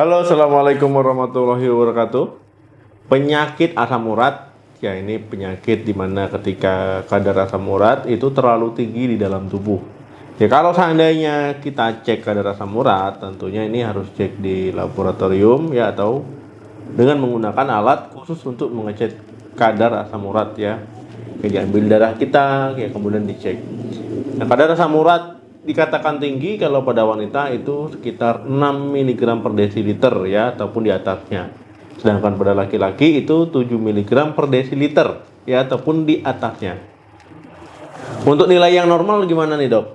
Halo, assalamualaikum warahmatullahi wabarakatuh. Penyakit asam urat, ya ini penyakit dimana ketika kadar asam urat itu terlalu tinggi di dalam tubuh. Ya kalau seandainya kita cek kadar asam urat, tentunya ini harus cek di laboratorium ya atau dengan menggunakan alat khusus untuk mengecek kadar asam urat ya. Kayak diambil darah kita, ya kemudian dicek. Nah, kadar asam urat dikatakan tinggi kalau pada wanita itu sekitar 6 mg per desiliter ya ataupun di atasnya. Sedangkan pada laki-laki itu 7 mg per desiliter ya ataupun di atasnya. Untuk nilai yang normal gimana nih, Dok?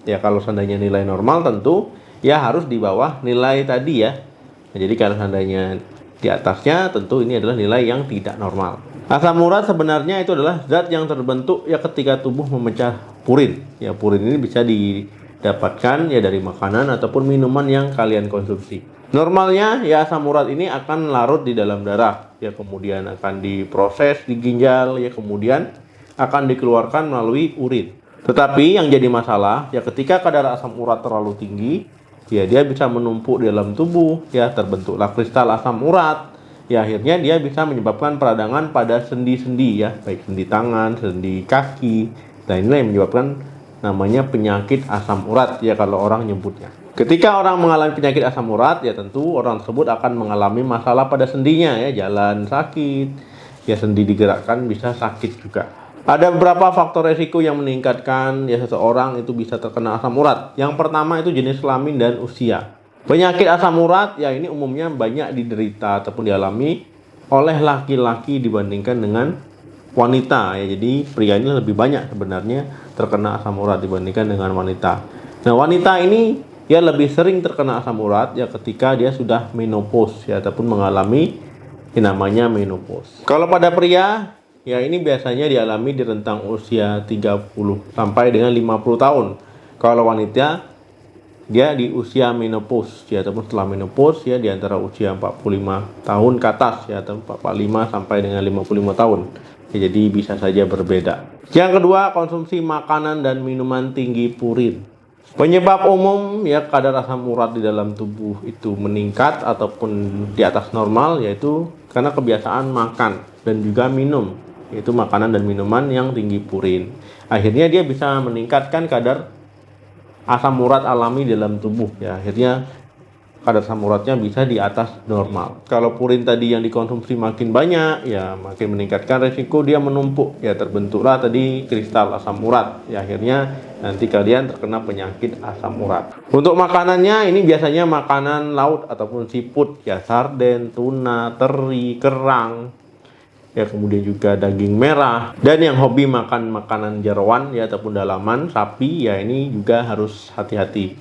Ya kalau seandainya nilai normal tentu ya harus di bawah nilai tadi ya. Nah, jadi kalau seandainya di atasnya tentu ini adalah nilai yang tidak normal. Asam urat sebenarnya itu adalah zat yang terbentuk ya ketika tubuh memecah purin. Ya purin ini bisa didapatkan ya dari makanan ataupun minuman yang kalian konsumsi. Normalnya ya asam urat ini akan larut di dalam darah, ya kemudian akan diproses di ginjal, ya kemudian akan dikeluarkan melalui urin. Tetapi yang jadi masalah ya ketika kadar asam urat terlalu tinggi, ya dia bisa menumpuk di dalam tubuh, ya terbentuklah kristal asam urat. Ya akhirnya dia bisa menyebabkan peradangan pada sendi-sendi ya, baik sendi tangan, sendi kaki. Nah inilah yang menyebabkan namanya penyakit asam urat ya kalau orang nyebutnya. Ketika orang mengalami penyakit asam urat ya tentu orang tersebut akan mengalami masalah pada sendinya ya, jalan sakit, ya sendi digerakkan bisa sakit juga. Ada beberapa faktor resiko yang meningkatkan ya seseorang itu bisa terkena asam urat. Yang pertama itu jenis kelamin dan usia. Penyakit asam urat ya ini umumnya banyak diderita ataupun dialami oleh laki-laki dibandingkan dengan wanita ya. Jadi pria ini lebih banyak sebenarnya terkena asam urat dibandingkan dengan wanita. Nah, wanita ini ya lebih sering terkena asam urat ya ketika dia sudah menopause ya ataupun mengalami yang namanya menopause. Kalau pada pria ya ini biasanya dialami di rentang usia 30 sampai dengan 50 tahun. Kalau wanita dia di usia menopause ya ataupun setelah menopause ya di antara usia 45 tahun ke atas ya atau 45 sampai dengan 55 tahun. Ya, jadi bisa saja berbeda. Yang kedua, konsumsi makanan dan minuman tinggi purin. Penyebab umum ya kadar asam urat di dalam tubuh itu meningkat ataupun di atas normal yaitu karena kebiasaan makan dan juga minum, yaitu makanan dan minuman yang tinggi purin. Akhirnya dia bisa meningkatkan kadar asam urat alami dalam tubuh ya, akhirnya kadar asam uratnya bisa di atas normal. Kalau purin tadi yang dikonsumsi makin banyak ya makin meningkatkan resiko dia menumpuk ya, terbentuklah tadi kristal asam urat ya, akhirnya nanti kalian terkena penyakit asam urat. Untuk makanannya ini biasanya makanan laut ataupun seafood ya, sarden, tuna, teri, kerang ya, kemudian juga daging merah. Dan yang hobi makan makanan jeroan ya ataupun dalaman sapi ya ini juga harus hati-hati.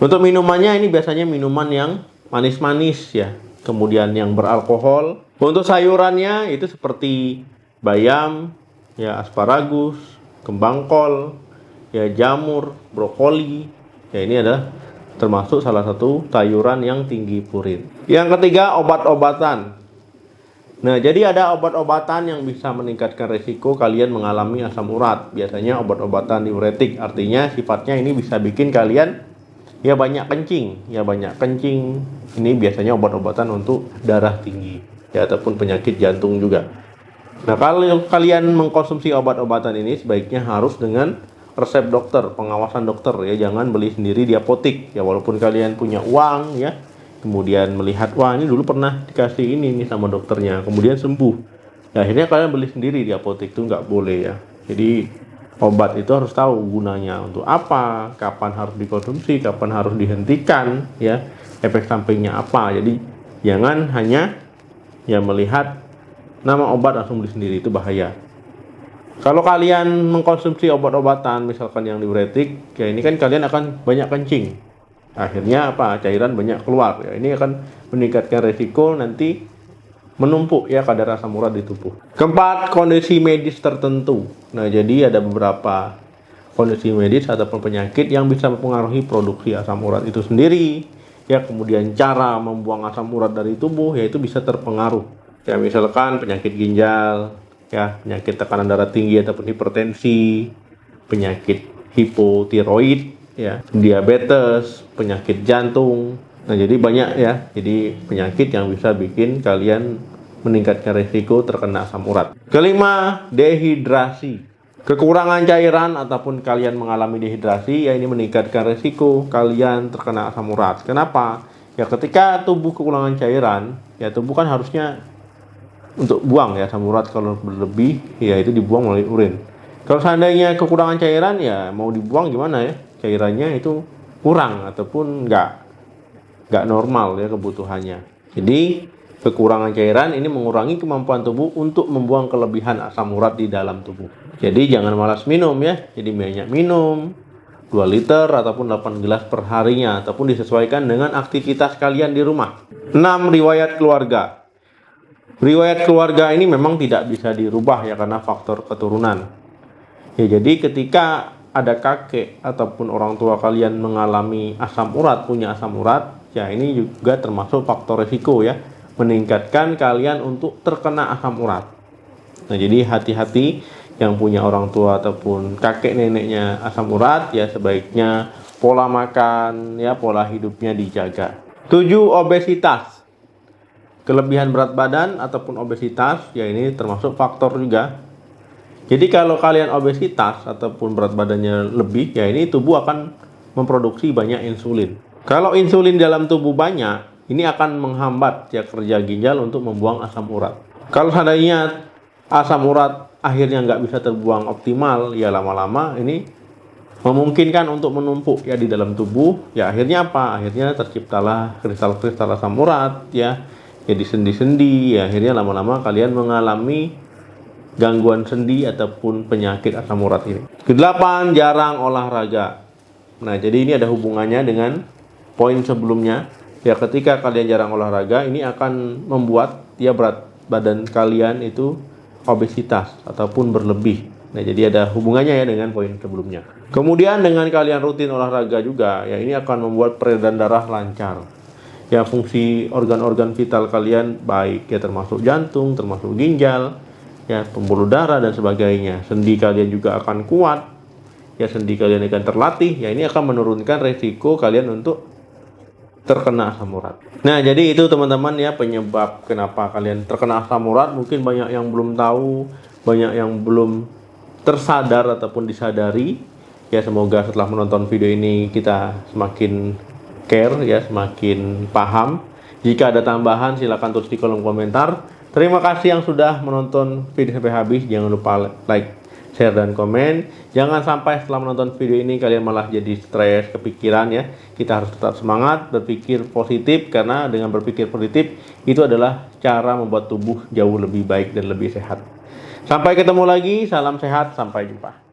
Untuk minumannya ini biasanya minuman yang manis-manis ya, kemudian yang beralkohol. Untuk sayurannya itu seperti bayam ya, asparagus, kembang kol ya, jamur, brokoli ya, ini adalah termasuk salah satu sayuran yang tinggi purin. Yang ketiga, obat-obatan. Nah, jadi ada obat-obatan yang bisa meningkatkan resiko kalian mengalami asam urat. Biasanya obat-obatan diuretik, artinya sifatnya ini bisa bikin kalian ya banyak kencing. Ya banyak kencing, ini biasanya obat-obatan untuk darah tinggi ya ataupun penyakit jantung juga. Nah, kalau kalian mengkonsumsi obat-obatan ini sebaiknya harus dengan resep dokter, pengawasan dokter ya. Jangan beli sendiri di apotek ya, walaupun kalian punya uang ya. Kemudian melihat, wah ini dulu pernah dikasih ini nih sama dokternya, kemudian sembuh. Ya, akhirnya kalian beli sendiri di apotek, itu nggak boleh ya. Jadi obat itu harus tahu gunanya untuk apa, kapan harus dikonsumsi, kapan harus dihentikan, ya efek sampingnya apa. Jadi jangan hanya ya melihat nama obat langsung beli sendiri, itu bahaya. Kalau kalian mengkonsumsi obat-obatan, misalkan yang diuretik, ya ini kan kalian akan banyak kencing. Akhirnya apa? Cairan banyak keluar. Ya, ini akan meningkatkan resiko nanti menumpuk ya kadar asam urat di tubuh. Keempat, kondisi medis tertentu. Nah, jadi ada beberapa kondisi medis ataupun penyakit yang bisa mempengaruhi produksi asam urat itu sendiri. Ya, kemudian cara membuang asam urat dari tubuh yaitu bisa terpengaruh. Ya, misalkan penyakit ginjal, ya, penyakit tekanan darah tinggi ataupun hipertensi, penyakit hipotiroid, ya, diabetes, penyakit jantung, Nah, jadi banyak ya, jadi penyakit yang bisa bikin kalian meningkatkan risiko terkena asam urat. Kelima, dehidrasi. Kekurangan cairan ataupun kalian mengalami dehidrasi, ya ini meningkatkan risiko kalian terkena asam urat. Kenapa? Ya ketika tubuh kekurangan cairan, ya tubuh kan harusnya untuk buang ya asam urat, kalau berlebih ya itu dibuang melalui urin. Kalau seandainya kekurangan cairan, ya mau dibuang gimana ya? Cairannya itu kurang ataupun nggak normal ya kebutuhannya. Jadi kekurangan cairan ini mengurangi kemampuan tubuh untuk membuang kelebihan asam urat di dalam tubuh. Jadi jangan malas minum ya. Jadi banyak minum 2 liter ataupun 8 gelas per harinya, ataupun disesuaikan dengan aktivitas kalian di rumah. 6. Riwayat keluarga. Riwayat keluarga ini memang tidak bisa dirubah ya karena faktor keturunan. Ya, jadi ketika ada kakek ataupun orang tua kalian mengalami asam urat, punya asam urat, ya ini juga termasuk faktor risiko ya, meningkatkan kalian untuk terkena asam urat. Nah, jadi hati-hati yang punya orang tua ataupun kakek neneknya asam urat, ya sebaiknya pola makan ya, pola hidupnya dijaga. 7. Obesitas. Kelebihan berat badan ataupun obesitas, ya ini termasuk faktor juga. Jadi kalau kalian obesitas ataupun berat badannya lebih, ya ini tubuh akan memproduksi banyak insulin. Kalau insulin dalam tubuh banyak, ini akan menghambat ya kerja ginjal untuk membuang asam urat. Kalau seandainya asam urat akhirnya nggak bisa terbuang optimal, ya lama-lama ini memungkinkan untuk menumpuk ya di dalam tubuh. Ya akhirnya apa? Akhirnya terciptalah kristal-kristal asam urat ya, di sendi-sendi. Ya akhirnya lama-lama kalian mengalami gangguan sendi ataupun penyakit asam urat ini. Ke-8, jarang olahraga. Nah, jadi ini ada hubungannya dengan poin sebelumnya. Ya ketika kalian jarang olahraga, ini akan membuat ya berat badan kalian itu obesitas ataupun berlebih. Nah, jadi ada hubungannya ya dengan poin sebelumnya. Kemudian dengan kalian rutin olahraga juga, ya ini akan membuat peredaran darah lancar. Ya fungsi organ-organ vital kalian baik ya, termasuk jantung, termasuk ginjal, ya pembuluh darah dan sebagainya. Sendi kalian juga akan kuat. Ya sendi kalian akan terlatih. Ya ini akan menurunkan resiko kalian untuk terkena asam urat. Nah, jadi itu teman-teman ya penyebab kenapa kalian terkena asam urat. Mungkin banyak yang belum tahu, banyak yang belum tersadar ataupun disadari. Ya semoga setelah menonton video ini kita semakin care ya, semakin paham. Jika ada tambahan silakan tulis di kolom komentar. Terima kasih yang sudah menonton video sampai habis. Jangan lupa like, share, dan komen. Jangan sampai setelah menonton video ini kalian malah jadi stres, kepikiran ya. Kita harus tetap semangat, berpikir positif, karena dengan berpikir positif itu adalah cara membuat tubuh jauh lebih baik dan lebih sehat. Sampai ketemu lagi, salam sehat, sampai jumpa.